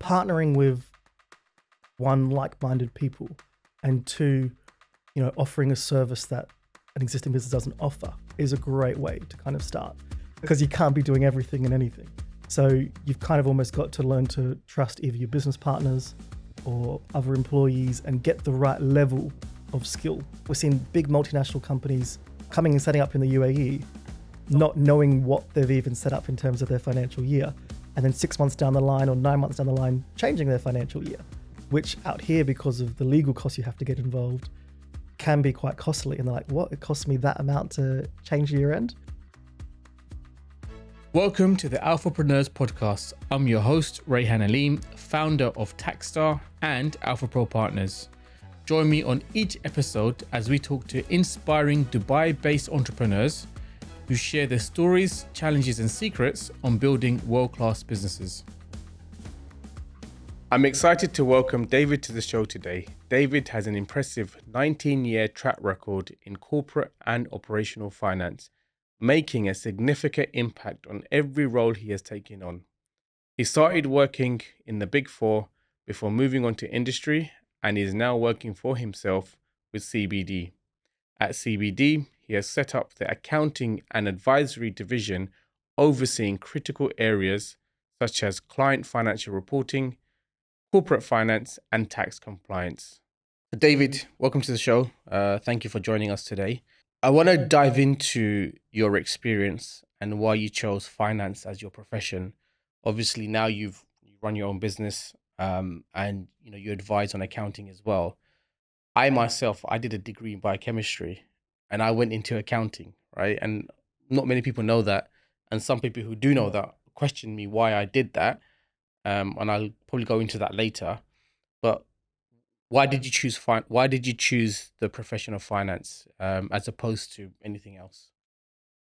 partnering with one, like-minded people, and two, offering a service that an existing business doesn't offer is a great way to kind of start, because you can't be doing everything and anything. So you've kind of almost got to learn to trust either your business partners or other employees and get the right level of skill. We're seeing big multinational companies coming and setting up in the UAE, not knowing what they've even set up in terms of their financial year, and then 6 months down the line or 9 months down the line, changing their financial year, which out here, because of the legal costs you have to get involved, can be quite costly. And they're like, what? It costs me that amount to change year end? Welcome to the Alphapreneurs podcast. I'm your host, Rayhan Aleem, founder of Taxstar and Alpha Pro Partners. Join me on each episode as we talk to inspiring Dubai-based entrepreneurs who share their stories, challenges, and secrets on building world-class businesses. I'm excited to welcome David to the show today. David has an impressive 19-year track record in corporate and operational finance, making a significant impact on every role he has taken on. He started working in the Big Four before moving on to industry and is now working for himself with CBD. At CBD, he has set up the accounting and advisory division overseeing critical areas such as client financial reporting, corporate finance, and tax compliance. David, welcome to the show. Thank you for joining us today. I want to dive into your experience and why you chose finance as your profession. Obviously, now you run your own business, and you advise on accounting as well. I myself, I did a degree in biochemistry, and I went into accounting, right? And not many people know that, and some people who do know that question me why I did that, and I'll probably go into that later. But why did you choose Why did you choose the profession of finance as opposed to anything else?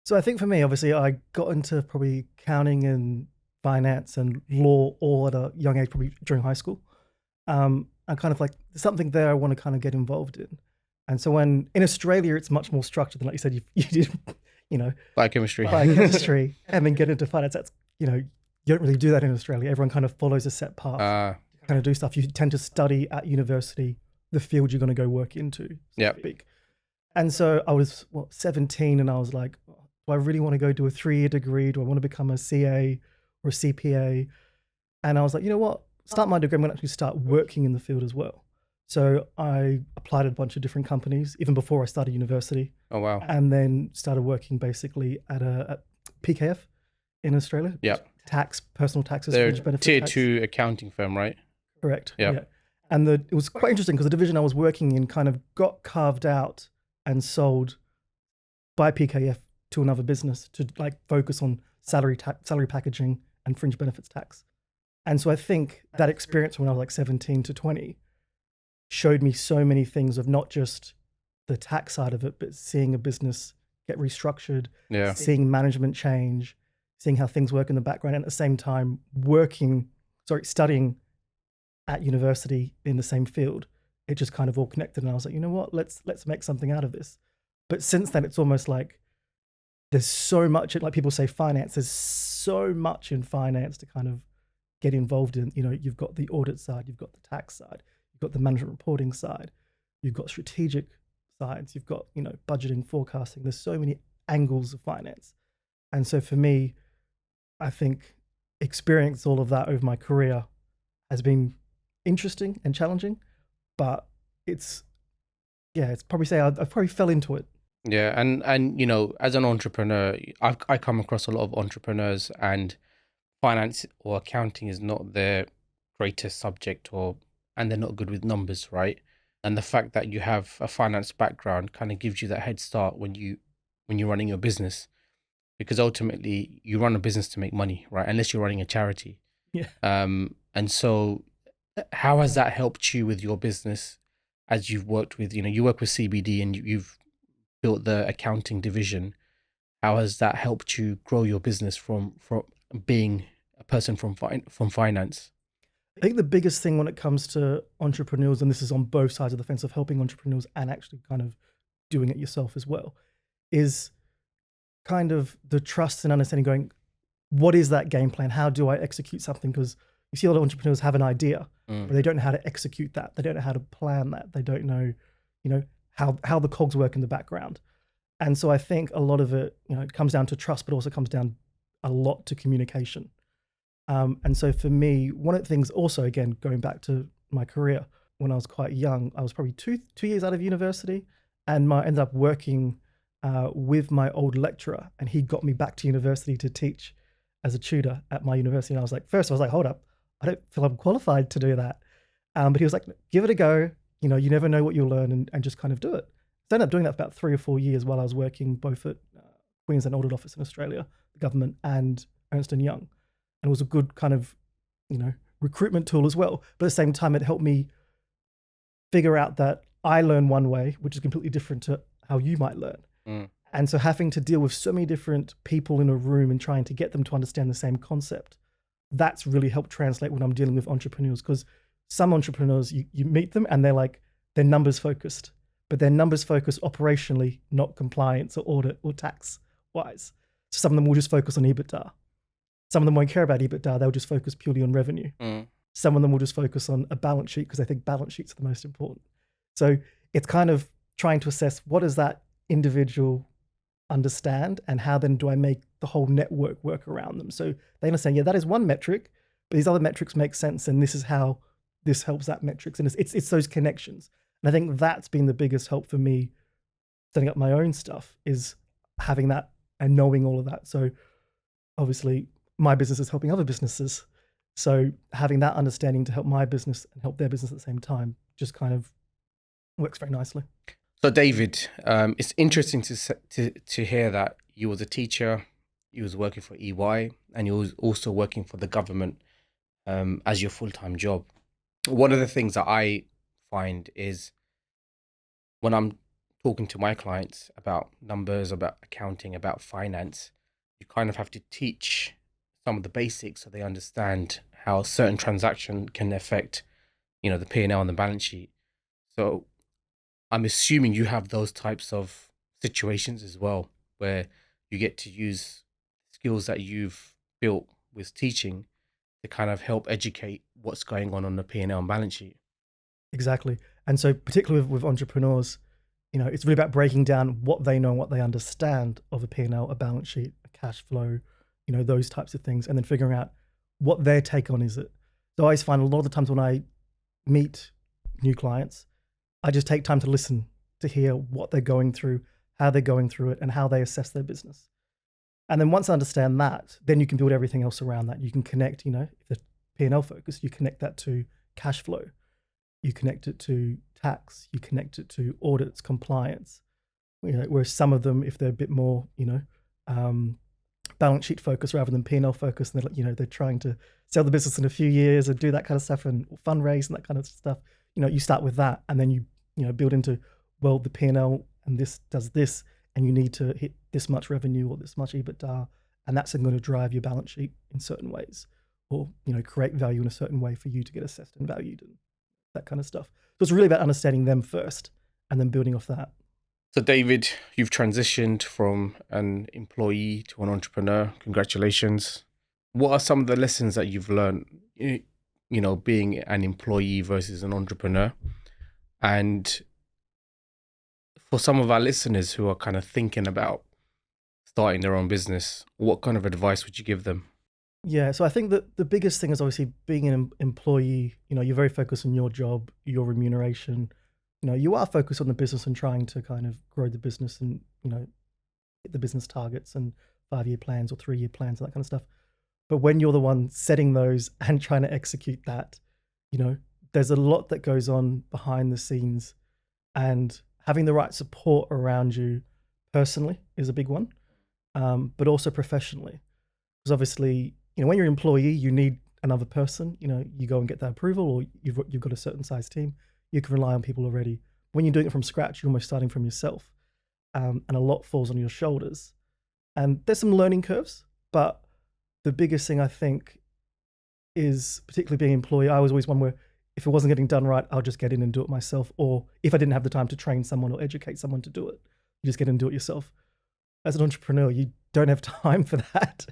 So I think for me, obviously, I got into probably accounting and finance and law all at a young age, probably during high school. I kind of like, there's something there I want to kind of get involved in. And so when in Australia, it's much more structured than, like you said, you did, Biochemistry, and then get into finance. That's, you don't really do that in Australia. Everyone kind of follows a set path, kind of do stuff. You tend to study at university the field you're going to go work into. Yeah. And so I was 17, and I was like, do I really want to go do a 3-year degree? Do I want to become a CA or a CPA? And I was like, you know what? Start my degree, I'm going to actually start working in the field as well. So I applied at a bunch of different companies, even before I started university. Oh, wow. And then started working basically at PKF in Australia. Yeah. Personal taxes. They're a tier 2 accounting firm, right? Correct. Yeah. Yeah. And it was quite interesting because the division I was working in kind of got carved out and sold by PKF to another business to like focus on salary packaging and fringe benefits tax. And so I think that experience when I was like 17 to 20 showed me so many things of not just the tax side of it, but seeing a business get restructured, seeing management change, seeing how things work in the background, and at the same time studying at university in the same field. It just kind of all connected, and I was like, you know what, let's make something out of this. But since then, it's almost like there's so much, like people say finance, there's so much in finance to kind of get involved in. You've got the audit side, you've got the tax side, you've got the management reporting side, you've got strategic sides, you've got, budgeting, forecasting. There's so many angles of finance. And so for me, I think experience all of that over my career has been interesting and challenging, but it's probably say I probably fell into it. Yeah. And as an entrepreneur, I come across a lot of entrepreneurs, and finance or accounting is not their greatest subject, and they're not good with numbers, right? And the fact that you have a finance background kind of gives you that head start when you're running your business, because ultimately you run a business to make money, right? Unless you're running a charity. Yeah. And so how has that helped you with your business as you've worked with, you work with CBD and you've built the accounting division? How has that helped you grow your business from being a person from finance? I think the biggest thing when it comes to entrepreneurs, and this is on both sides of the fence of helping entrepreneurs and actually kind of doing it yourself as well, is kind of the trust and understanding going, what is that game plan? How do I execute something? Because you see a lot of entrepreneurs have an idea, Mm. but they don't know how to execute that. They don't know how to plan that. They don't know, how the cogs work in the background. And so I think a lot of it, it comes down to trust, but also comes down a lot to communication. And so for me, one of the things also, again, going back to my career, when I was quite young, I was probably two years out of university, and I ended up working with my old lecturer, and he got me back to university to teach as a tutor at my university. And I was like, hold up, I don't feel I'm qualified to do that. But he was like, give it a go. You never know what you'll learn, and just kind of do it. So I ended up doing that for about 3 or 4 years while I was working both at Queensland Audit Office in Australia, the government, and Ernst & Young. And it was a good kind of, recruitment tool as well. But at the same time, it helped me figure out that I learn one way, which is completely different to how you might learn. Mm. And so having to deal with so many different people in a room and trying to get them to understand the same concept, that's really helped translate when I'm dealing with entrepreneurs. Because some entrepreneurs, you meet them and they're numbers focused, but they're numbers focused operationally, not compliance or audit or tax wise. So some of them will just focus on EBITDA. Some of them won't care about EBITDA. They'll just focus purely on revenue. Mm. Some of them will just focus on a balance sheet because they think balance sheets are the most important. So it's kind of trying to assess what does that individual understand, and how then do I make the whole network work around them? So they understand, that is one metric, but these other metrics make sense, and this is how this helps that metrics. And it's those connections. And I think that's been the biggest help for me setting up my own stuff, is having that and knowing all of that. So obviously my business is helping other businesses. So having that understanding to help my business and help their business at the same time just kind of works very nicely. So David, it's interesting to hear that you was a teacher, you was working for EY, and you was also working for the government as your full-time job. One of the things that I find is when I'm talking to my clients about numbers, about accounting, about finance, you kind of have to teach some of the basics so they understand how a certain transaction can affect, the P&L and the balance sheet. So I'm assuming you have those types of situations as well, where you get to use skills that you've built with teaching to kind of help educate what's going on the P&L and balance sheet. Exactly. And so particularly with entrepreneurs, it's really about breaking down what they know and what they understand of a P&L, a balance sheet, a cash flow, those types of things, and then figuring out what their take on is it. So I always find a lot of the times when I meet new clients, I just take time to listen, to hear what they're going through, how they're going through it, and how they assess their business. And then once I understand that, then you can build everything else around that. You can connect, if the P&L focus, you connect that to cash flow, you connect it to tax, you connect it to audits, compliance. Whereas some of them, if they're a bit more, balance sheet focused rather than P&L focused, and they're trying to sell the business in a few years and do that kind of stuff and fundraise and that kind of stuff. You start with that, and then you build into, well, the P&L and this does this, and you need to hit this much revenue or this much EBITDA, and that's going to drive your balance sheet in certain ways, or create value in a certain way for you to get assessed and valued and that kind of stuff. So it's really about understanding them first and then building off that. So David, you've transitioned from an employee to an entrepreneur. Congratulations. What are some of the lessons that you've learned, being an employee versus an entrepreneur? And for some of our listeners who are kind of thinking about starting their own business, what kind of advice would you give them? Yeah, so I think that the biggest thing is obviously being an employee, you're very focused on your job, your remuneration. You are focused on the business and trying to kind of grow the business and, hit the business targets and 5-year plans or 3-year plans and that kind of stuff. But when you're the one setting those and trying to execute that, there's a lot that goes on behind the scenes, and having the right support around you personally is a big one, but also professionally. Because obviously, when you're an employee, you need another person. You go and get that approval, or you've got a certain size team. You can rely on people already. When you're doing it from scratch, you're almost starting from yourself, and a lot falls on your shoulders. And there's some learning curves, but the biggest thing I think is, particularly being an employee, I was always one where if it wasn't getting done right, I'll just get in and do it myself. Or if I didn't have the time to train someone or educate someone to do it, you just get in and do it yourself. As an entrepreneur, you don't have time for that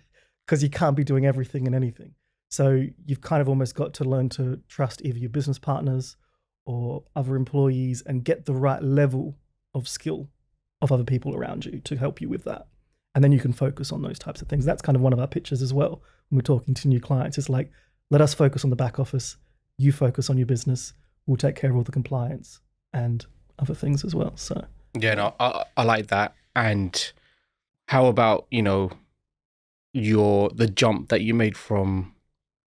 because you can't be doing everything and anything. So you've kind of almost got to learn to trust either your business partners or other employees and get the right level of skill of other people around you to help you with that. And then you can focus on those types of things. That's kind of one of our pitches as well when we're talking to new clients. It's like, let us focus on the back office. You focus on your business. We'll take care of all the compliance and other things as well. So yeah, no, I like that. And how about, you know, the jump that you made from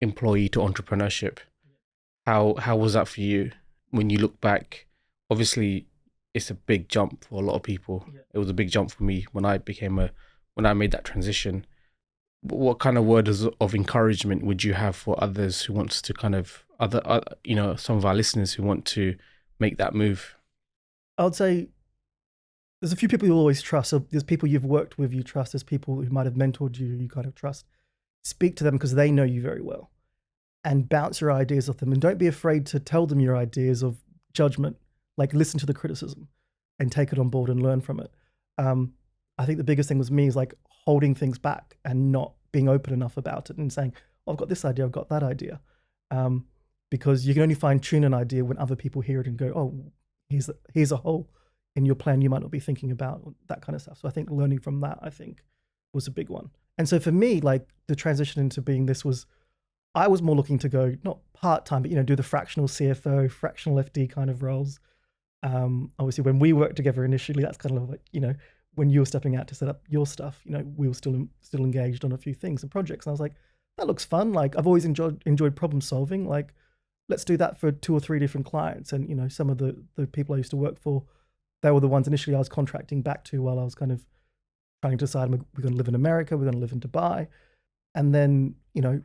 employee to entrepreneurship? How was that for you when you look back? Obviously, it's a big jump for a lot of people. Yeah. It was a big jump for me when I made that transition. But what kind of words of encouragement would you have for others who wants to kind of you know, some of our listeners who want to make that move? I would say there's a few people you always trust. So there's people you've worked with, you trust. There's people who might have mentored you, you kind of trust. Speak to them because they know you very well, and bounce your ideas off them. And don't be afraid to tell them your ideas of judgment. Like, listen to the criticism and take it on board and learn from it. I think the biggest thing with me is like holding things back and not being open enough about it and saying, oh, I've got this idea, I've got that idea. Because you can only fine tune an idea when other people hear it and go, oh, here's a hole in your plan you might not be thinking about, that kind of stuff. So I think learning from that, I think, was a big one. And so for me, like the transition into being this was, I was more looking to go, not part-time, but, you know, do the fractional CFO, fractional FD kind of roles. Obviously when we worked together initially, that's kind of like, you know, when you were stepping out to set up your stuff, you know, we were still engaged on a few things and projects. And I was like, that looks fun. Like, I've always enjoyed problem solving. Like, let's do that for 2 or 3 different clients. And, you know, some of the people I used to work for, they were the ones initially I was contracting back to while I was kind of trying to decide, we're going to live in America, we're going to live in Dubai. And then, you know,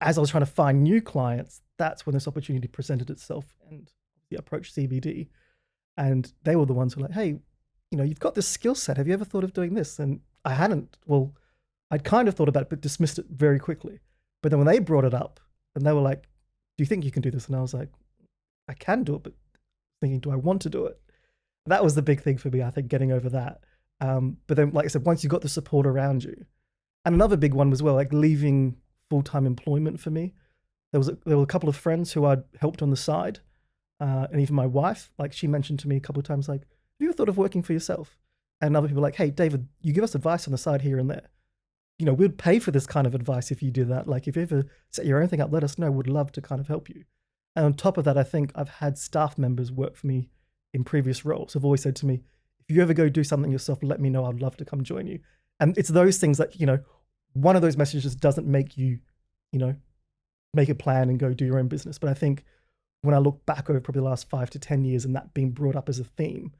as I was trying to find new clients, that's when this opportunity presented itself, and the approach CBD. And they were the ones who were like, hey, you know, you've got this skill set. Have you ever thought of doing this? And I hadn't. Well, I'd kind of thought about it, but dismissed it very quickly. But then when they brought it up and they were like, do you think you can do this? And I was like, I can do it, but thinking, do I want to do it? That was the big thing for me, I think, getting over that. But then, like I said, once you got the support around you, and another big one was, well, like leaving full-time employment for me. There were a couple of friends who I'd helped on the side, and even my wife, like she mentioned to me a couple of times, like, have you ever thought of working for yourself? And other people were like, hey, David, you give us advice on the side here and there. You know, we'd pay for this kind of advice if you do that. Like, if you ever set your own thing up, let us know. We'd love to kind of help you. And on top of that, I think I've had staff members work for me in previous roles who've always said to me, if you ever go do something yourself, let me know. I'd love to come join you. And it's those things that, you know, one of those messages doesn't make you, you know, make a plan and go do your own business. But I think when I look back over probably the last 5 to 10 years and that being brought up as a theme,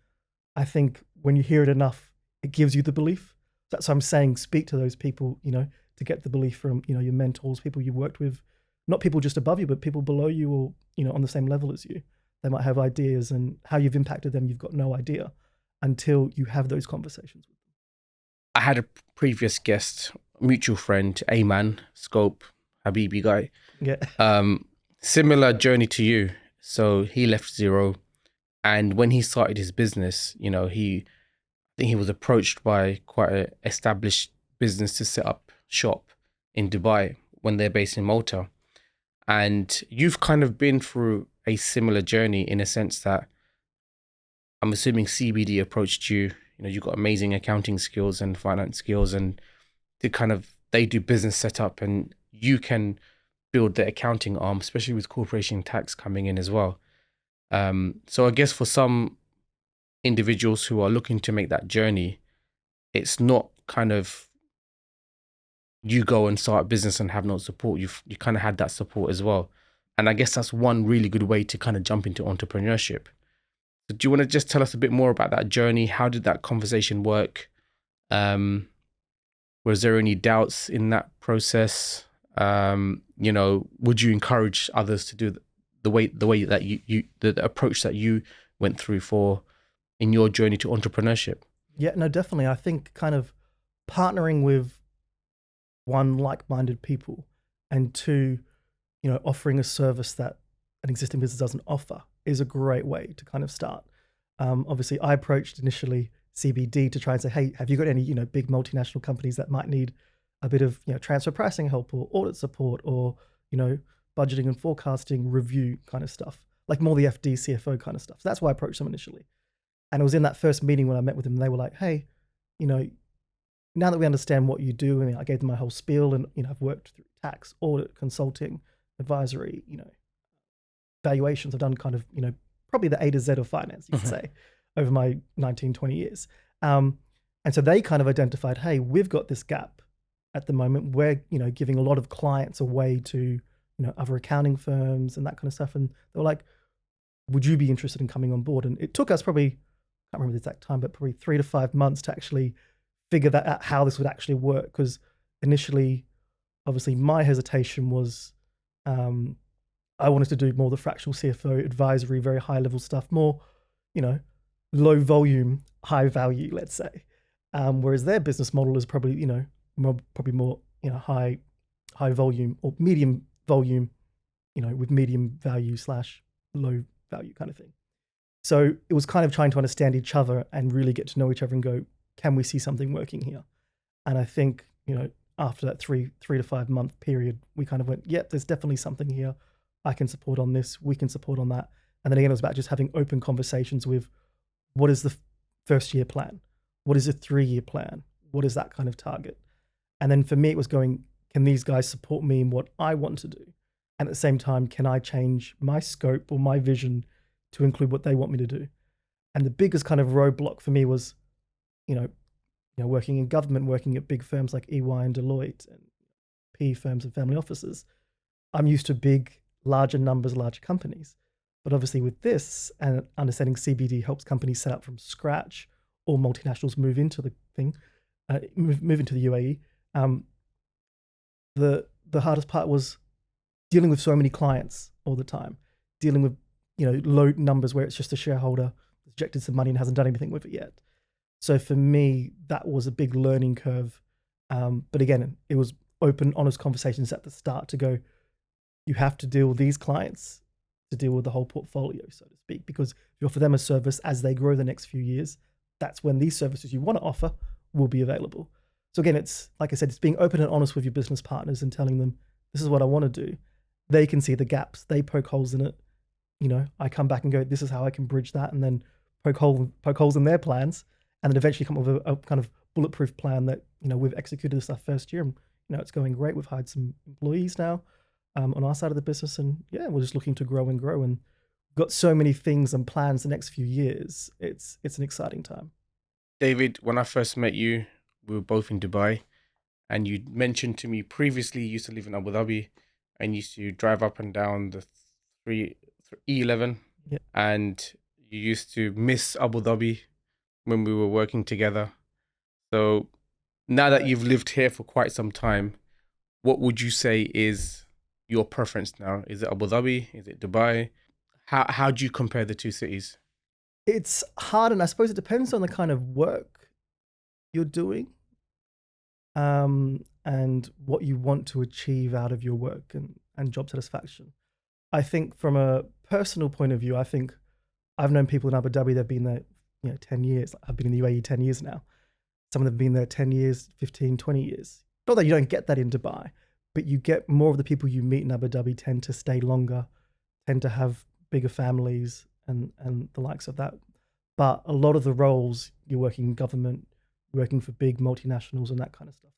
I think when you hear it enough, it gives you the belief. That's why I'm saying, speak to those people, you know, to get the belief from, you know, your mentors, people you worked with, not people just above you, but people below you or, you know, on the same level as you. They might have ideas, and how you've impacted them, you've got no idea until you have those conversations with them. I had a previous guest, mutual friend, 𝗥𝘆𝗵 𝗪𝗵 guy. Yeah. Similar journey to you. So he left Xero, and when he started his business, you know, I think he was approached by quite an established business to set up shop in Dubai when they're based in Malta. And you've kind of been through a similar journey in a sense that I'm assuming CBD approached you. You know, you've got amazing accounting skills and finance skills, and they do business setup, and you can build the accounting arm, especially with corporation tax coming in as well. So I guess for some individuals who are looking to make that journey, it's not kind of you go and start a business and have no support. You kind of had that support as well. And I guess that's one really good way to kind of jump into entrepreneurship. So do you want to just tell us a bit more about that journey? How did that conversation work? Was there any doubts in that process? You know, would you encourage others to do the way that the approach that you went through in your journey to entrepreneurship? Yeah, no, definitely. I think kind of partnering with one, like-minded people, and two, you know, offering a service that an existing business doesn't offer is a great way to kind of start. Obviously, I approached initially CBD to try and say, hey, have you got any, you know, big multinational companies that might need a bit of, transfer pricing help or audit support or, budgeting and forecasting review kind of stuff, like more the FD, CFO kind of stuff. So that's why I approached them initially. And it was in that first meeting when I met with them, they were like, hey, now that we understand what you do, and I gave them my whole spiel, and, I've worked through tax, audit, consulting, advisory, valuations. I've done kind of, probably the A to Z of finance, you could say, over my 19, 20 years. And so they kind of identified, hey, we've got this gap at the moment. We're, giving a lot of clients away to, other accounting firms and that kind of stuff. And they were like, would you be interested in coming on board? And it took us probably, I can't remember the exact time, but probably 3 to 5 months to actually figure that out, how this would actually work. Because initially, obviously, my hesitation was I wanted to do more the fractional CFO advisory, very high level stuff, more, low volume, high value, let's say. Whereas their business model is probably, more, high volume or medium volume, with medium value / low value kind of thing. So it was kind of trying to understand each other and really get to know each other and go, can we see something working here? And I think, after that 3 to 5 month period, we kind of went, yep, there's definitely something here. I can support on this, we can support on that. And then again, it was about just having open conversations with what is the first year plan? What is a 3-year plan? What is that kind of target? And then for me, it was going, can these guys support me in what I want to do? And at the same time, can I change my scope or my vision to include what they want me to do? And the biggest kind of roadblock for me was, working in government, working at big firms like EY and Deloitte and PE firms and family offices. I'm used to big, larger numbers, larger companies. But obviously with this and understanding CBD helps companies set up from scratch or multinationals move into the thing, move into the UAE. The hardest part was dealing with so many clients all the time, dealing with, low numbers where it's just a shareholder that's ejected some money and hasn't done anything with it yet. So for me, that was a big learning curve. But again, it was open, honest conversations at the start to go, you have to deal with these clients to deal with the whole portfolio, so to speak, because if you offer them a service as they grow the next few years, that's when these services you want to offer will be available. So again, it's like I said, it's being open and honest with your business partners and telling them, this is what I want to do. They can see the gaps, they poke holes in it. I come back and go, this is how I can bridge that, and then poke holes in their plans, and then eventually come up with a kind of bulletproof plan that, we've executed this our first year, and, it's going great. We've hired some employees now on our side of the business, and yeah, we're just looking to grow and grow, and got so many things and plans the next few years. It's an exciting time. David, when I first met you, we were both in Dubai, and you mentioned to me previously you used to live in Abu Dhabi and used to drive up and down the E11, yeah. And you used to miss Abu Dhabi when we were working together. So now that you've lived here for quite some time, what would you say is your preference now? Is it Abu Dhabi? Is it Dubai? How do you compare the two cities? It's hard, and I suppose it depends on the kind of work you're doing, and what you want to achieve out of your work and job satisfaction. I think from a personal point of view, I think I've known people in Abu Dhabi that have been there, 10 years. I've been in the UAE 10 years now. Some of them have been there 10 years, 15, 20 years. Not that you don't get that in Dubai, but you get more of the people you meet in Abu Dhabi tend to stay longer, tend to have bigger families and the likes of that. But a lot of the roles, you're working in government, working for big multinationals and that kind of stuff.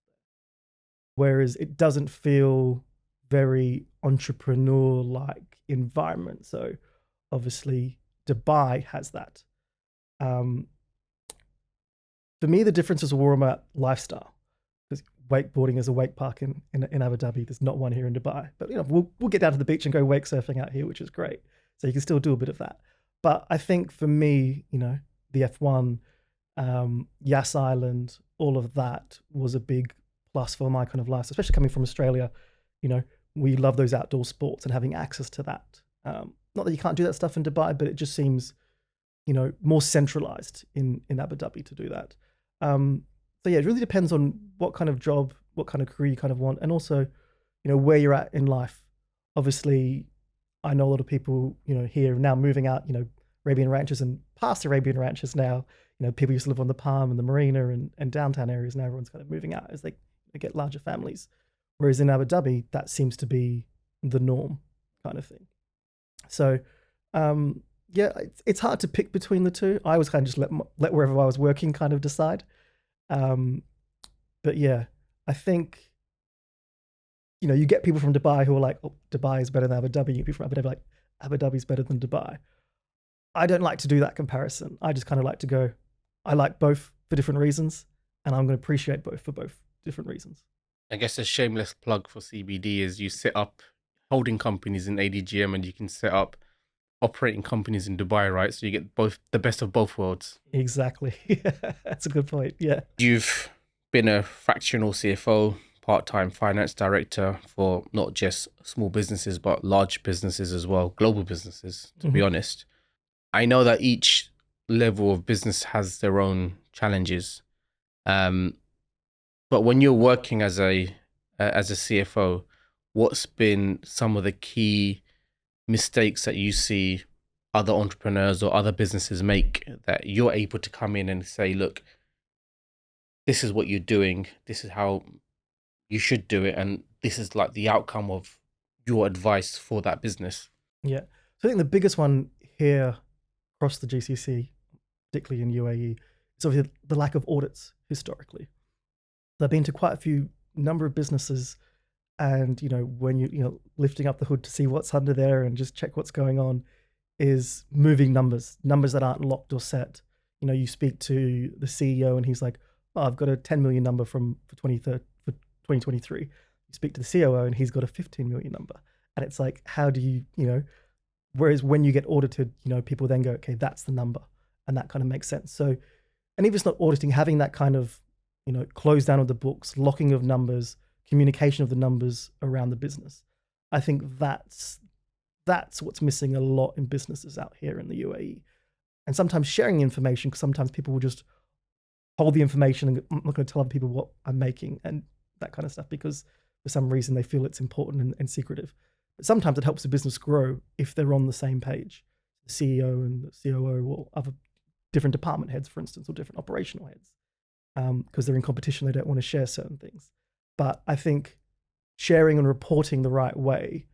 Whereas it doesn't feel very entrepreneur-like environment. So obviously Dubai has that. For me, the difference is more about lifestyle. Because wakeboarding is a wake park in Abu Dhabi. There's not one here in Dubai. But we'll get down to the beach and go wake surfing out here, which is great. So you can still do a bit of that. But I think for me, the F1, Yas Island, all of that was a big plus for my kind of life, especially coming from Australia. We love those outdoor sports and having access to that. Not that you can't do that stuff in Dubai, but it just seems, more centralized in Abu Dhabi to do that. So yeah, it really depends on what kind of job, what kind of career you kind of want, and also, where you're at in life. Obviously, I know a lot of people, here now moving out, Arabian ranches and past Arabian ranches now. People used to live on the Palm and the Marina and downtown areas. Now everyone's kind of moving out as they, get larger families. Whereas in Abu Dhabi, that seems to be the norm kind of thing. So, yeah, it's hard to pick between the two. I was kind of just let wherever I was working kind of decide. But yeah, I think, you get people from Dubai who are like, oh, Dubai is better than Abu Dhabi. You get people from Abu Dhabi like, Abu Dhabi is better than Dubai. I don't like to do that comparison. I just kind of like to go, I like both for different reasons, and I'm going to appreciate both for both different reasons. I guess a shameless plug for CBD is you set up holding companies in ADGM and you can set up operating companies in Dubai, right? So you get the best of both worlds. Exactly. Yeah, that's a good point. Yeah. You've been a fractional CFO, part-time finance director for not just small businesses, but large businesses as well, global businesses, to be honest. I know that each level of business has their own challenges. But when you're working as a CFO, what's been some of the key mistakes that you see other entrepreneurs or other businesses make that you're able to come in and say, look, this is what you're doing, this is how you should do it, and this is like the outcome of your advice for that business? Yeah. So I think the biggest one here across the GCC, particularly in UAE, is obviously the lack of audits historically. I've been to quite a few number of businesses, and when you lifting up the hood to see what's under there and just check what's going on, is moving numbers that aren't locked or set. You speak to the CEO and he's like, oh, I've got a 10 million number for 2023. You speak to the COO and he's got a 15 million number, and it's like, how do you whereas when you get audited, people then go, okay, that's the number, and that kind of makes sense. So, and even if it's not auditing, having that kind of close down of the books, locking of numbers, communication of the numbers around the business. I think that's what's missing a lot in businesses out here in the UAE. And sometimes sharing information, because sometimes people will just hold the information and I'm not going to tell other people what I'm making and that kind of stuff, because for some reason they feel it's important and secretive. But sometimes it helps the business grow if they're on the same page, the CEO and the COO or other different department heads, for instance, or different operational heads. Because they're in competition, they don't want to share certain things. But I think sharing and reporting the right way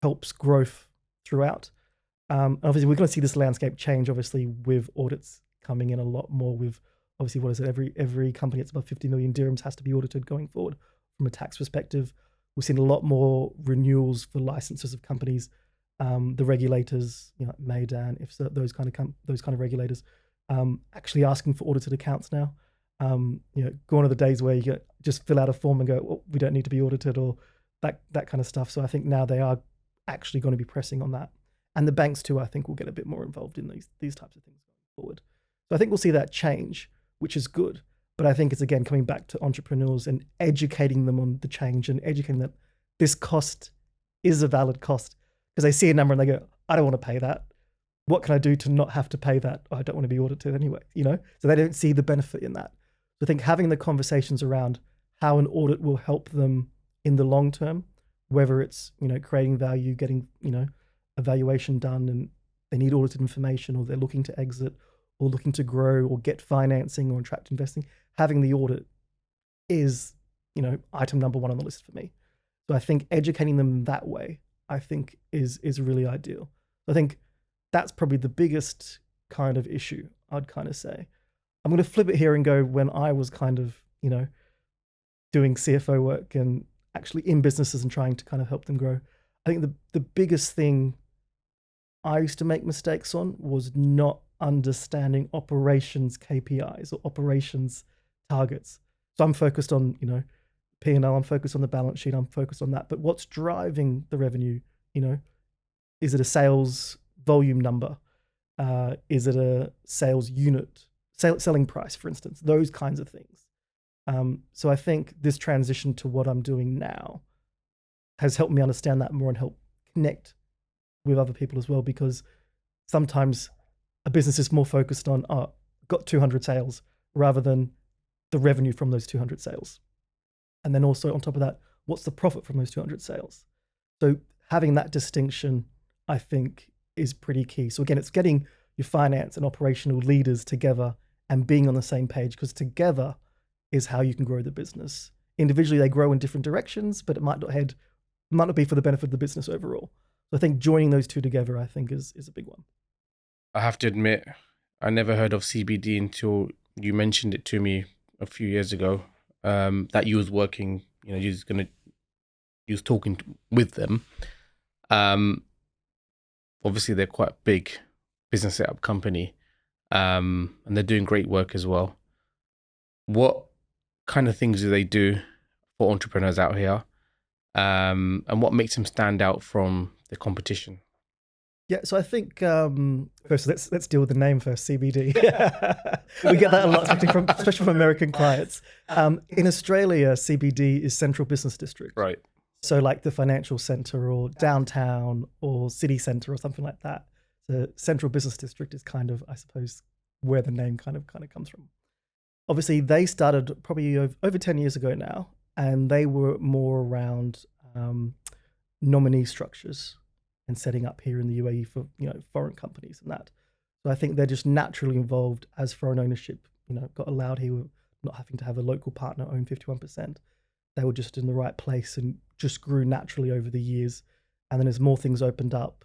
helps growth throughout. Obviously, we're going to see this landscape change, obviously, with audits coming in a lot more. With obviously, what is it? Every company that's above 50 million dirhams has to be audited going forward from a tax perspective. We've seen a lot more renewals for licenses of companies. The regulators, Maidan, IFSA, those kind of regulators, actually asking for audited accounts now. Gone are the days where you just fill out a form and go, well, we don't need to be audited, or that kind of stuff. So I think now they are actually going to be pressing on that. And the banks too, I think, will get a bit more involved in these types of things going forward. So I think we'll see that change, which is good. But I think it's, again, coming back to entrepreneurs and educating them on the change and educating them this cost is a valid cost. Because they see a number and they go, I don't want to pay that. What can I do to not have to pay that? Oh, I don't want to be audited anyway, So they don't see the benefit in that. So I think having the conversations around how an audit will help them in the long term, whether it's, creating value, getting, a valuation done and they need audited information, or they're looking to exit or looking to grow or get financing or attract investing, having the audit is, item number one on the list for me. So I think educating them that way, I think is really ideal. I think that's probably the biggest kind of issue, I'd kind of say. I'm going to flip it here and go, when I was kind of, doing CFO work and actually in businesses and trying to kind of help them grow, I think the biggest thing I used to make mistakes on was not understanding operations KPIs or operations targets. So I'm focused on, P&L, I'm focused on the balance sheet, I'm focused on that. But what's driving the revenue? Is it a sales volume number? Is it a sales unit, selling price, for instance? Those kinds of things. So I think this transition to what I'm doing now has helped me understand that more and help connect with other people as well, because sometimes a business is more focused on, got 200 sales, rather than the revenue from those 200 sales. And then also on top of that, what's the profit from those 200 sales? So having that distinction, I think, is pretty key. So again, it's getting your finance and operational leaders together and being on the same page, because together is how you can grow the business. individually they grow in different directions, but it might not be for the benefit of the business overall. So I think joining those two together, I think is a big one. I have to admit, I never heard of CBD until you mentioned it to me a few years ago. That you was working, you was talking with them. Obviously they're quite a big business setup company, and they're doing great work as well. What kind of things do they do for entrepreneurs out here? And what makes them stand out from the competition? Yeah, so I think first let's deal with the name first, CBD. We get that a lot, especially from American clients. In Australia, CBD is Central Business District. Right. So like the financial centre or downtown or city centre or something like that. The Central Business District is kind of, I suppose, where the name kind of comes from. Obviously, they started probably over 10 years ago now, and they were more around nominee structures and setting up here in the UAE for foreign companies and that. So I think they're just naturally involved as foreign ownership, got allowed here, not having to have a local partner own 51%. They were just in the right place and just grew naturally over the years. And then as more things opened up,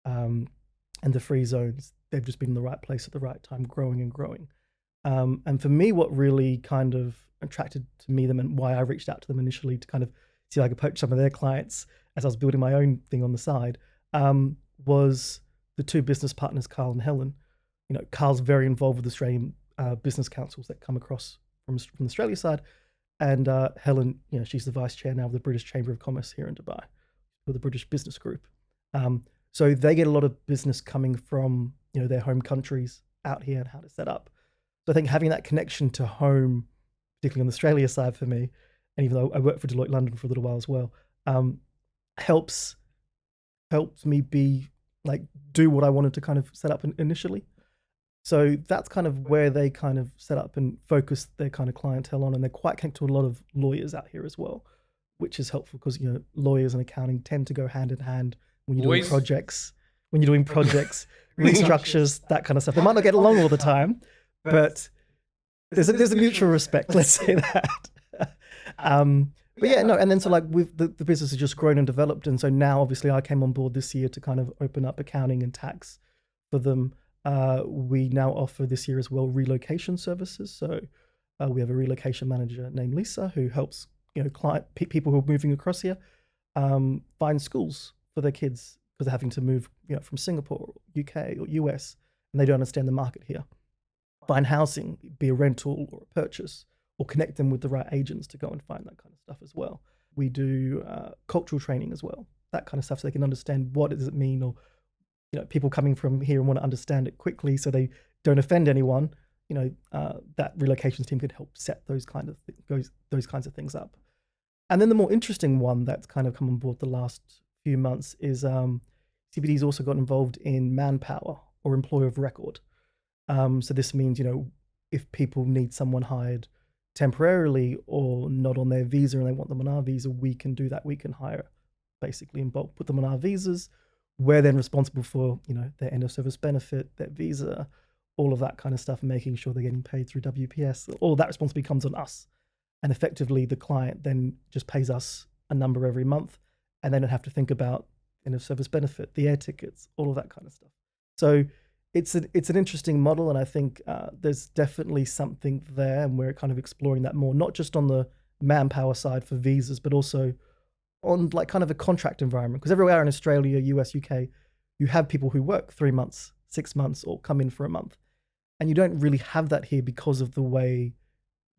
and the free zones, they've just been in the right place at the right time, growing and growing. And for me, what really kind of attracted to me them and why I reached out to them initially to kind of see if I could poach some of their clients as I was building my own thing on the side, was the two business partners, Carl and Helen. Carl's very involved with Australian business councils that come across from the Australia side. And Helen, she's the vice chair now of the British Chamber of Commerce here in Dubai, with the British Business Group. So they get a lot of business coming from their home countries out here and how to set up. So I think having that connection to home, particularly on the Australia side for me, and even though I worked for Deloitte London for a little while as well, helps me do what I wanted to kind of set up initially. So that's kind of where they kind of set up and focus their kind of clientele on, and they're quite connected to a lot of lawyers out here as well, which is helpful because lawyers and accounting tend to go hand in hand when you're doing projects, restructures, that kind of stuff. They might not get along all the time, but there's a mutual respect. Let's say that. But yeah, no, and then so with the business has just grown and developed, and so now obviously I came on board this year to kind of open up accounting and tax for them. We now offer this year as well relocation services. So we have a relocation manager named Lisa who helps people who are moving across here find schools for their kids because they're having to move from Singapore, or UK, or US, and they don't understand the market here. Find housing, be a rental or a purchase, or connect them with the right agents to go and find that kind of stuff as well. We do cultural training as well, that kind of stuff, so they can understand what does it mean, or people coming from here and want to understand it quickly so they don't offend anyone. That relocations team could help set those kinds of things up. And then the more interesting one that's kind of come on board the last few months is CBD's also got involved in manpower or employer of record. So this means if people need someone hired temporarily or not on their visa and they want them on our visa, we can do that. We can hire basically in bulk, put them on our visas. We're then responsible for their end of service benefit, their visa, all of that kind of stuff, making sure they're getting paid through WPS. All of that responsibility comes on us, and effectively the client then just pays us a number every month, and they don't have to think about end of service benefit, the air tickets, all of that kind of stuff. So it's an interesting model, and I think there's definitely something there, and we're kind of exploring that more, not just on the manpower side for visas, but also on kind of a contract environment. Because everywhere in Australia, US, UK, you have people who work 3 months, 6 months, or come in for a month. And you don't really have that here because of the way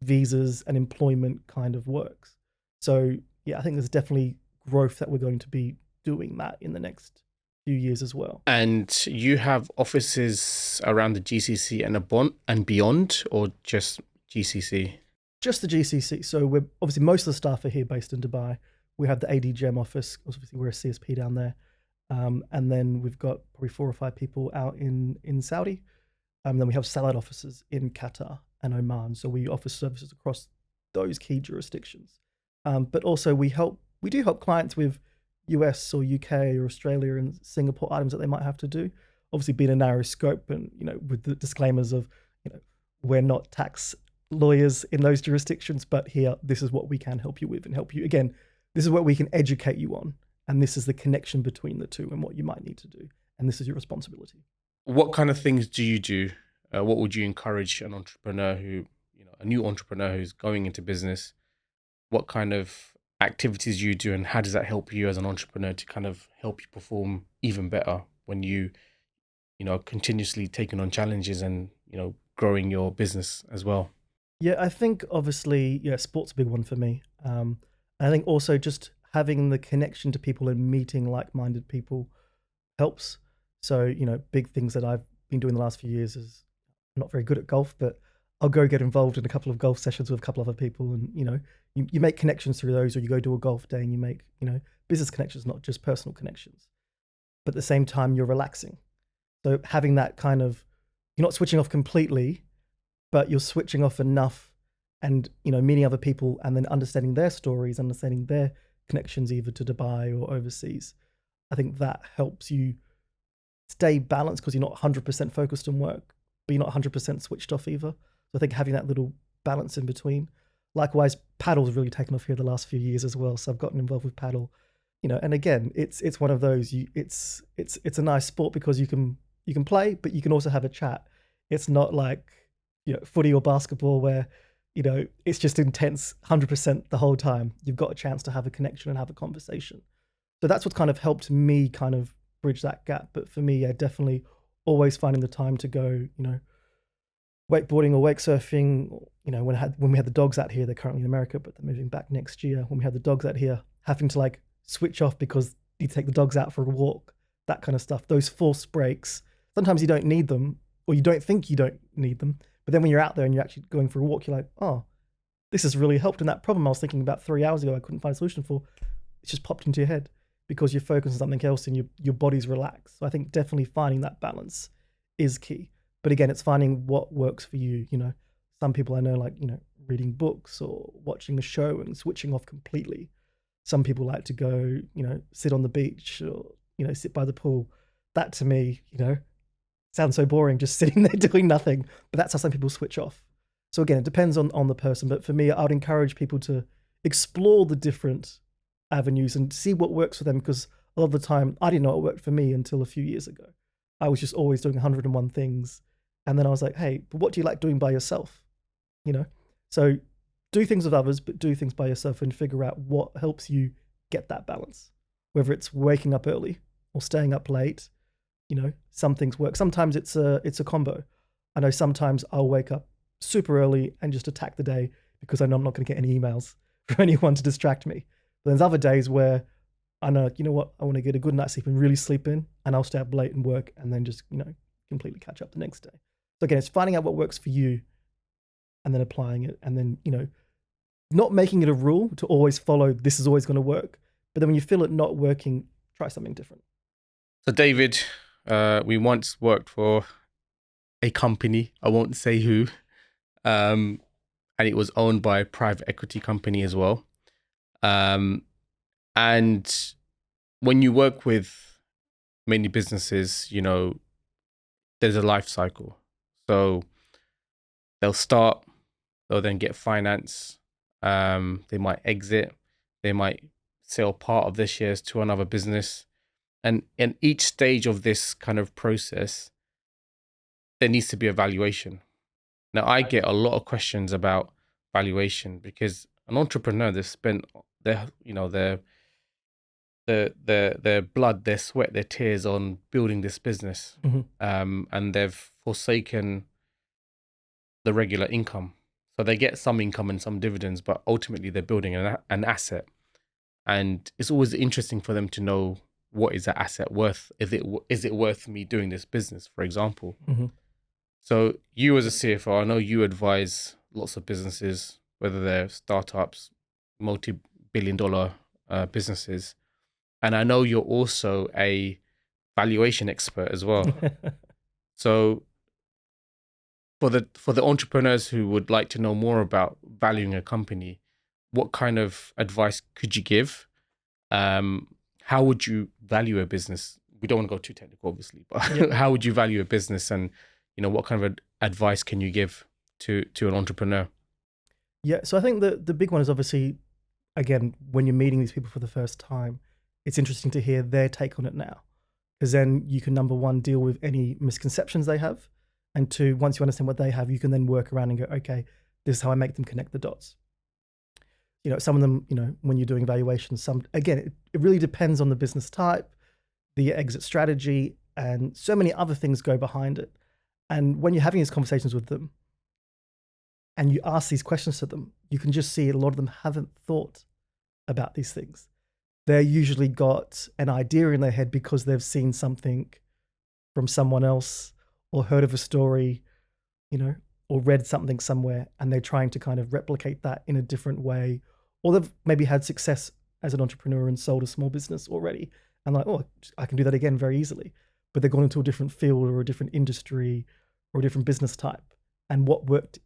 visas and employment kind of works. So yeah, I think there's definitely growth that we're going to be doing that in the next few years as well. And you have offices around the GCC and beyond, or just GCC? Just the GCC. So we're obviously most of the staff are here based in Dubai. We have the ADGEM office. Obviously, we're a CSP down there. And then we've got probably 4 or 5 people out in Saudi. Then we have satellite offices in Qatar and Oman. So we offer services across those key jurisdictions. But also we do help clients with US or UK or Australia and Singapore items that they might have to do. Obviously being a narrow scope and, with the disclaimers of, we're not tax lawyers in those jurisdictions, but here, this is what we can help you with and help you. Again, this is what we can educate you on. And this is the connection between the two and what you might need to do. And this is your responsibility. What kind of things do you do? What would you encourage an entrepreneur who, a new entrepreneur who's going into business? What kind of activities you do, and how does that help you as an entrepreneur to kind of help you perform even better when you continuously taking on challenges and, growing your business as well? Yeah, I think obviously, sport's a big one for me. I think also just having the connection to people and meeting like-minded people helps. So, big things that I've been doing the last few years is I'm not very good at golf, but I'll go get involved in a couple of golf sessions with a couple of other people. And, you make connections through those, or you go do a golf day and you make, business connections, not just personal connections. But at the same time, you're relaxing. So having that kind of, you're not switching off completely, but you're switching off enough and, meeting other people and then understanding their stories, understanding their connections either to Dubai or overseas. I think that helps you stay balanced because you're not 100% focused on work, but you're not 100% switched off either. So I think having that little balance in between. Likewise, paddle's really taken off here the last few years as well. So I've gotten involved with paddle, and again, it's one of those, it's a nice sport because you can play, but you can also have a chat. It's not like, footy or basketball where, it's just intense 100% the whole time. You've got a chance to have a connection and have a conversation. So that's what kind of helped me kind of bridge that gap. But for me, definitely always finding the time to go, wakeboarding or wake surfing. When we had the dogs out here, they're currently in America, but they're moving back next year. When we had the dogs out here, having to like switch off because you take the dogs out for a walk, that kind of stuff. Those forced breaks, sometimes you don't need them, or you don't think you don't need them. But then when you're out there and you're actually going for a walk, you're like, oh, this has really helped. And that problem I was thinking about 3 hours ago, I couldn't find a solution for, it's just popped into your head because you're focused on something else and your body's relaxed. So I think definitely finding that balance is key. But again, it's finding what works for you. Some people I know like, reading books or watching a show and switching off completely. Some people like to go, sit on the beach or, sit by the pool. That to me, sounds so boring, just sitting there doing nothing. But that's how some people switch off. So again, it depends on the person. But for me, I would encourage people to explore the different avenues and see what works for them. Because a lot of the time, I didn't know what worked for me until a few years ago. I was just always doing 101 things. And then I was like, hey, but what do you like doing by yourself? So do things with others, but do things by yourself and figure out what helps you get that balance. Whether it's waking up early or staying up late, some things work. Sometimes it's a combo. I know sometimes I'll wake up super early and just attack the day because I know I'm not going to get any emails from anyone to distract me. But there's other days where I know, I want to get a good night's sleep and really sleep in, and I'll stay up late and work and then just, completely catch up the next day. So again, it's finding out what works for you and then applying it, and then, not making it a rule to always follow, this is always going to work. But then when you feel it not working, try something different. So David, we once worked for a company, I won't say who, and it was owned by a private equity company as well. And when you work with many businesses, there's a life cycle. So they'll start, they'll then get finance, they might exit, they might sell part of their shares to another business. And in each stage of this kind of process, there needs to be a valuation. Now, I get a lot of questions about valuation because an entrepreneur, they've spent their blood, their sweat, their tears on building this business. Mm-hmm. And they've forsaken the regular income. So they get some income and some dividends, but ultimately they're building an asset. And it's always interesting for them to know, what is that asset worth? Is it worth me doing this business, for example? Mm-hmm. So you as a CFO, I know you advise lots of businesses, whether they're startups, multi-billion-dollar businesses. And I know you're also a valuation expert as well. So for the entrepreneurs who would like to know more about valuing a company, what kind of advice could you give? How would you value a business? We don't want to go too technical, obviously, but how would you value a business, and what kind of advice can you give to an entrepreneur? Yeah. So I think the big one is obviously, again, when you're meeting these people for the first time, it's interesting to hear their take on it now. Because then you can, number one, deal with any misconceptions they have. And two, once you understand what they have, you can then work around and go, okay, this is how I make them connect the dots. You know, some of them, you know, when you're doing valuations, again, it really depends on the business type, the exit strategy, and so many other things go behind it. And when you're having these conversations with them and you ask these questions to them, you can just see a lot of them haven't thought about these things. They're usually got an idea in their head because they've seen something from someone else or heard of a story, you know, or read something somewhere, and they're trying to kind of replicate that in a different way. Or they've maybe had success as an entrepreneur and sold a small business already. And like, oh, I can do that again very easily. But they've gone into a different field or a different industry or a different business type. And what worked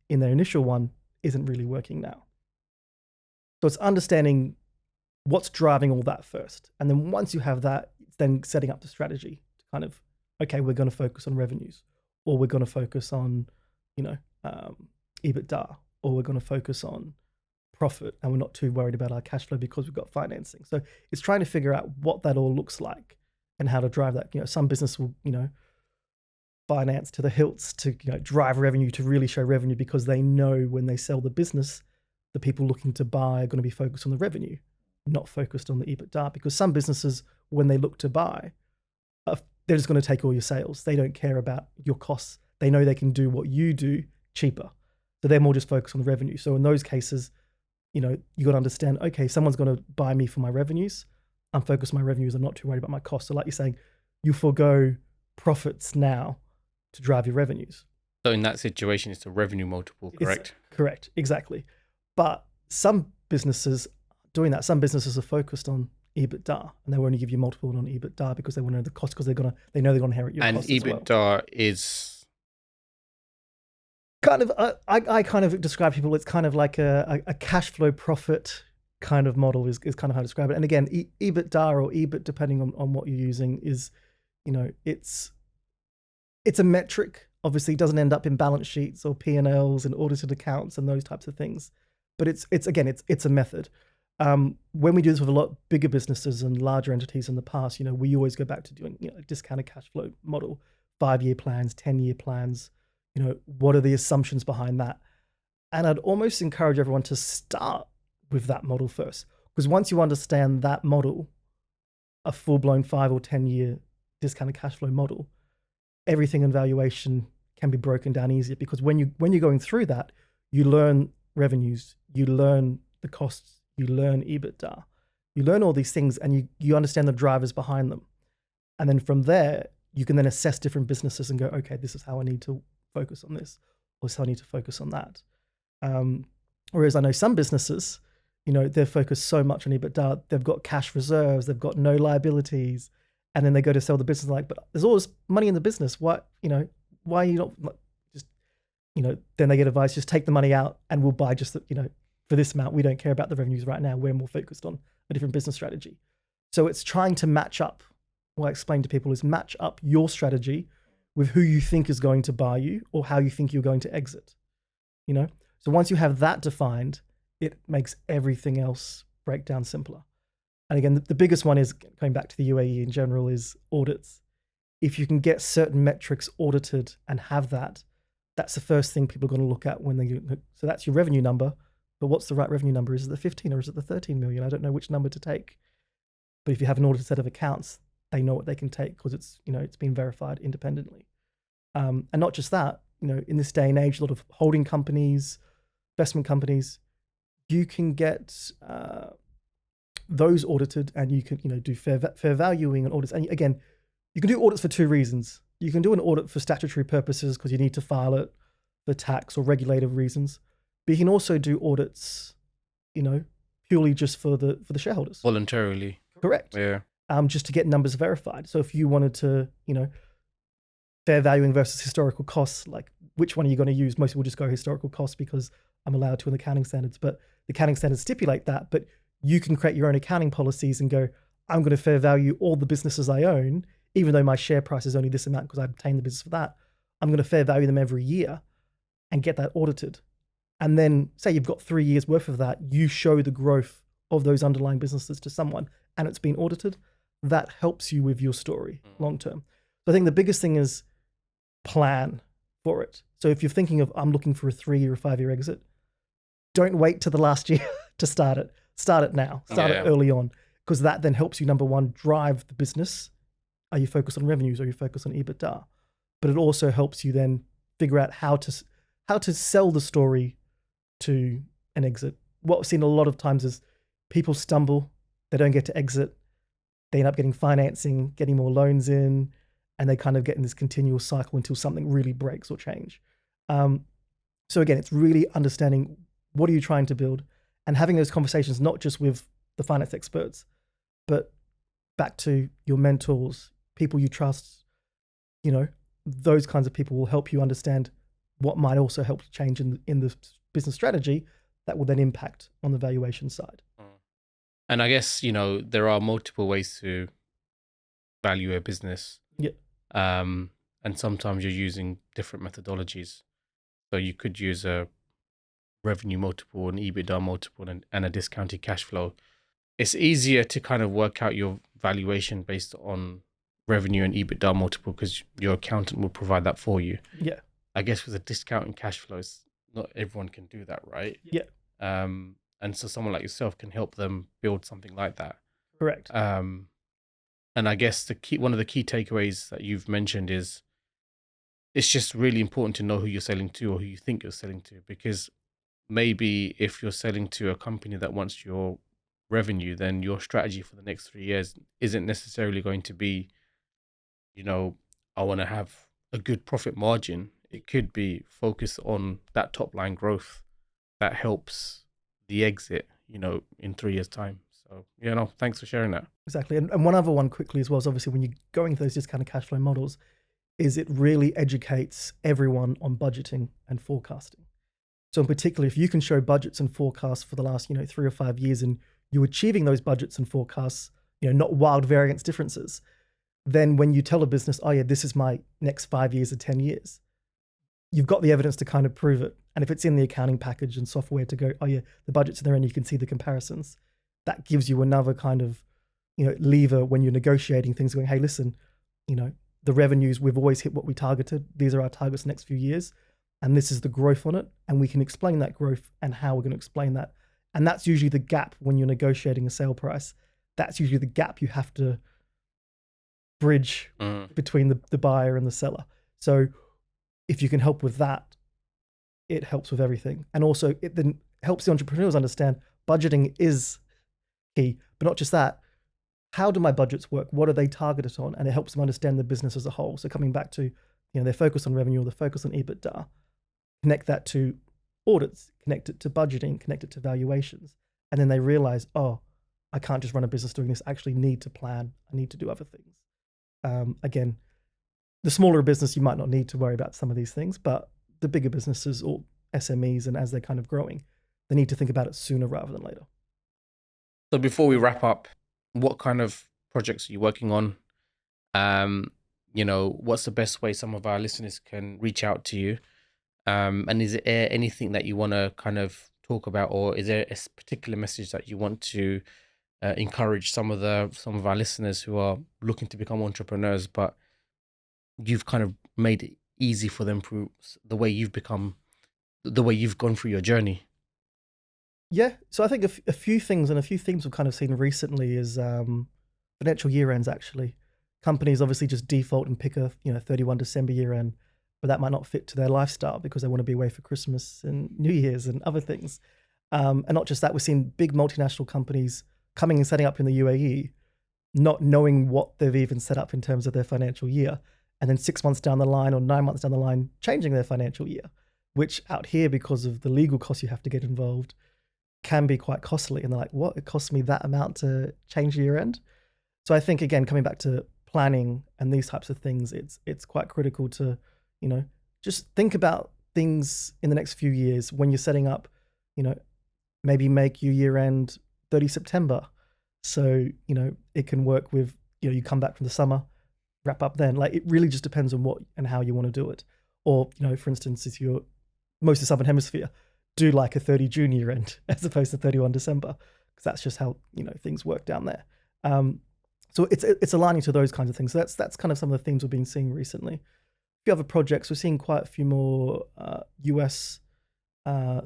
in their initial one isn't really working now. So it's understanding what's driving all that first. And then once you have that, it's then setting up the strategy to kind of, okay, we're going to focus on revenues, or we're going to focus on, you know, EBITDA, or we're going to focus on profit, and we're not too worried about our cash flow because we've got financing. So it's trying to figure out what that all looks like and how to drive that. You know, some business will, you know, finance to the hilts to, you know, drive revenue, to really show revenue, because they know when they sell the business, the people looking to buy are going to be focused on the revenue, not focused on the EBITDA. Because some businesses, when they look to buy, they're just going to take all your sales. They don't care about your costs. They know they can do what you do cheaper. So they're more just focused on the revenue. So in those cases, you know, you got to understand, okay, someone's going to buy me for my revenues. I'm focused on my revenues. I'm not too worried about my costs. So like you're saying, you forego profits now to drive your revenues. So in that situation, it's a revenue multiple, correct? Correct, exactly. But some businesses doing that, some businesses are focused on EBITDA, and they will only give you multiple on EBITDA because they want to know the cost, because they know they're going to inherit your costs as well. And EBITDA is kind of, I kind of describe people, it's kind of like a cash flow profit kind of model is kind of how to describe it. And again, EBITDA or EBIT, depending on what you're using, is, you know, it's a metric. Obviously, it doesn't end up in balance sheets or P&Ls and audited accounts and those types of things. But it's a method. When we do this with a lot bigger businesses and larger entities in the past, you know, we always go back to doing, you know, a discounted cash flow model, 5-year plans, 10-year plans. You know, what are the assumptions behind that? And I'd almost encourage everyone to start with that model first, because once you understand that model, a full-blown 5 or 10-year discounted cash flow model, everything in valuation can be broken down easier, because when you're going through that, you learn revenues, you learn the costs, you learn EBITDA, you learn all these things, and you understand the drivers behind them. And then from there, you can then assess different businesses and go, okay, this is how I need to focus on this, or this is how I need to focus on that. Whereas I know some businesses, you know, they're focused so much on EBITDA, they've got cash reserves, they've got no liabilities, and then they go to sell the business, like, but there's all this money in the business. Why are you not just, you know, then they get advice, just take the money out and we'll buy just, you know, for this amount. We don't care about the revenues right now. We're more focused on a different business strategy. So it's trying to match up. What I explain to people is match up your strategy with who you think is going to buy you or how you think you're going to exit, you know? So once you have that defined, it makes everything else break down simpler. And again, the biggest one is, going back to the UAE in general, is audits. If you can get certain metrics audited and have that, that's the first thing people are going to look at when they, so that's your revenue number, but what's the right revenue number? Is it the 15 or is it the 13 million? I don't know which number to take. But if you have an audited set of accounts, they know what they can take because it's, you know, it's been verified independently. And not just that, you know, in this day and age, a lot of holding companies, investment companies, you can get those audited, and you can, you know, do fair valuing and audits. And again, you can do audits for two reasons. You can do an audit for statutory purposes because you need to file it for tax or regulative reasons. But you can also do audits, you know, purely just for the shareholders. voluntarily. Correct. Yeah. Just to get numbers verified. So if you wanted to, you know, fair valuing versus historical costs, like which one are you going to use? Most people just go historical costs because I'm allowed to in the accounting standards, but the accounting standards stipulate that. But you can create your own accounting policies and go, I'm going to fair value all the businesses I own, even though my share price is only this amount because I obtained the business for that. I'm going to fair value them every year and get that audited. and then say you've got 3 years worth of that, you show the growth of those underlying businesses to someone and it's been audited, that helps you with your story long term. So I think the biggest thing is plan for it. So if you're thinking of, I'm looking for a 3-year or 5-year exit, don't wait to the last year to start it. Start it now. Start it early on, because that then helps you, number one, drive the business. Are you focused on revenues? Are you focused on EBITDA? But it also helps you then figure out how to sell the story to an exit. What we've seen a lot of times is people stumble, they don't get to exit, they end up getting financing, getting more loans in, and they kind of get in this continual cycle until something really breaks or change. So again, it's really understanding what are you trying to build and having those conversations, not just with the finance experts, but back to your mentors, people you trust, those kinds of people will help you understand what might also help change in the business strategy that will then impact on the valuation side. And I guess, there are multiple ways to value a business. Yeah. And sometimes you're using different methodologies. So you could use a revenue multiple, an EBITDA multiple, and a discounted cash flow. It's easier to kind of work out your valuation based on revenue and EBITDA multiple because your accountant will provide that for you. Yeah. I guess with a discount and cash flows, not everyone can do that, right? Yeah. And so someone like yourself can help them build something like that. Correct. And I guess one of the key takeaways that you've mentioned is it's just really important to know who you're selling to or who you think you're selling to, because maybe if you're selling to a company that wants your revenue, then your strategy for the next 3 years isn't necessarily going to be, I want to have a good profit margin. It could be focused on that top line growth that helps the exit, in 3 years' time. So, thanks for sharing that. Exactly. And one other one quickly as well is obviously when you're going into those discounted cash flow models, is it really educates everyone on budgeting and forecasting. So in particular, if you can show budgets and forecasts for the last, 3 or 5 years and you're achieving those budgets and forecasts, not wild variance differences, then when you tell a business, oh yeah, this is my next 5 years or 10 years, you've got the evidence to kind of prove it. And if it's in the accounting package and software to go, oh yeah, the budget's in there and you can see the comparisons, that gives you another kind of, lever when you're negotiating things going, hey, listen, the revenues, we've always hit what we targeted. These are our targets the next few years. And this is the growth on it. And we can explain that growth and how we're going to explain that. And that's usually the gap when you're negotiating a sale price. That's usually the gap you have to bridge between the buyer and the seller. So if you can help with that, it helps with everything. And also it then helps the entrepreneurs understand budgeting is key, but not just that. How do my budgets work? What are they targeted on? And it helps them understand the business as a whole. So coming back to, they're focused on revenue or they're focused on EBITDA, connect that to audits, connect it to budgeting, connect it to valuations. And then they realize, oh, I can't just run a business doing this. I actually need to plan. I need to do other things. Again, the smaller a business, you might not need to worry about some of these things, but the bigger businesses or SMEs, and as they're kind of growing, they need to think about it sooner rather than later. So before we wrap up, what kind of projects are you working on? What's the best way some of our listeners can reach out to you? And is there anything that you want to kind of talk about, or is there a particular message that you want to encourage some of our listeners who are looking to become entrepreneurs, but you've kind of made it easy for them through the way you've gone through your journey? Yeah, so I think a few things and a few themes we've kind of seen recently is financial year ends. Actually, companies obviously just default and pick a 31 December year end, but that might not fit to their lifestyle because they want to be away for Christmas and New Year's and other things. And not just that, we're seeing big multinational companies coming and setting up in the UAE, not knowing what they've even set up in terms of their financial year, and then 6 months down the line or 9 months down the line, changing their financial year, which out here, because of the legal costs you have to get involved, can be quite costly. And they're like, what? It costs me that amount to change year end? So I think, again, coming back to planning and these types of things, it's quite critical to, just think about things in the next few years when you're setting up, maybe make your year end 30 September. So, it can work with, you come back from the summer, wrap up then. Like, it really just depends on what and how you want to do it. Or, for instance, if you're most of the Southern Hemisphere, do like a 30 June year end as opposed to 31 December, because that's just how, things work down there. So it's aligning to those kinds of things. So that's kind of some of the themes we've been seeing recently. A few other projects, we're seeing quite a few more US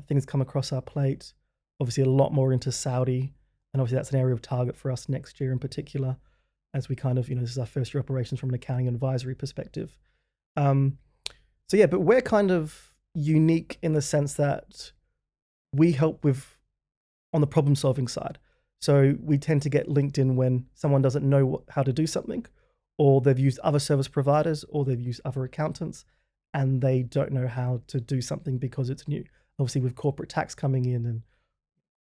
things come across our plate. Obviously a lot more into Saudi, and obviously that's an area of target for us next year in particular, as we kind of, this is our first year operations from an accounting and advisory perspective. So yeah, but we're kind of unique in the sense that we help on the problem solving side. So we tend to get linked in when someone doesn't know how to do something, or they've used other service providers, or they've used other accountants, and they don't know how to do something because it's new. Obviously with corporate tax coming in and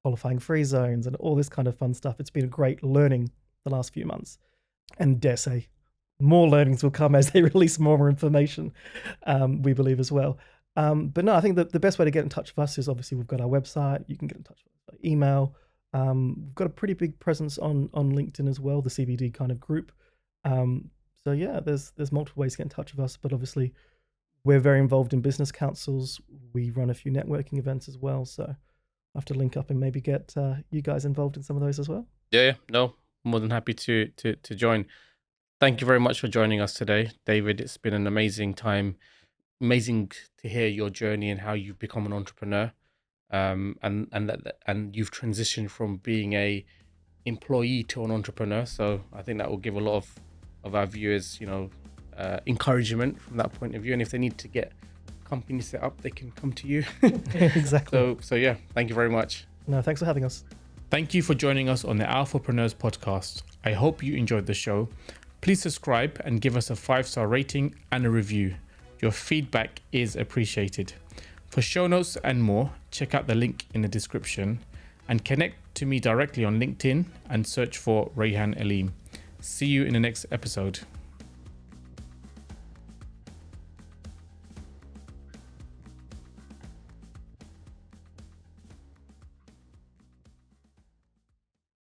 qualifying free zones and all this kind of fun stuff, it's been a great learning the last few months. And dare say, more learnings will come as they release more information, we believe as well. But no, I think that the best way to get in touch with us is obviously we've got our website. You can get in touch with us by email. We've got a pretty big presence on LinkedIn as well, the CBD kind of group. So yeah, there's multiple ways to get in touch with us, but obviously we're very involved in business councils. We run a few networking events as well. So I have to link up and maybe get you guys involved in some of those as well. Yeah, no, more than happy to join. Thank you very much for joining us today, David. It's been an amazing time. Amazing to hear your journey and how you've become an entrepreneur, and you've transitioned from being a employee to an entrepreneur. So I think that will give a lot of our viewers, encouragement from that point of view. And if they need to get companies set up, they can come to you. Exactly. So yeah, thank you very much. No, thanks for having us. Thank you for joining us on the Alphapreneurs podcast. I hope you enjoyed the show. Please subscribe and give us a 5-star rating and a review. Your feedback is appreciated. For show notes and more, check out the link in the description and connect to me directly on LinkedIn and search for Rayhan Aleem. See you in the next episode.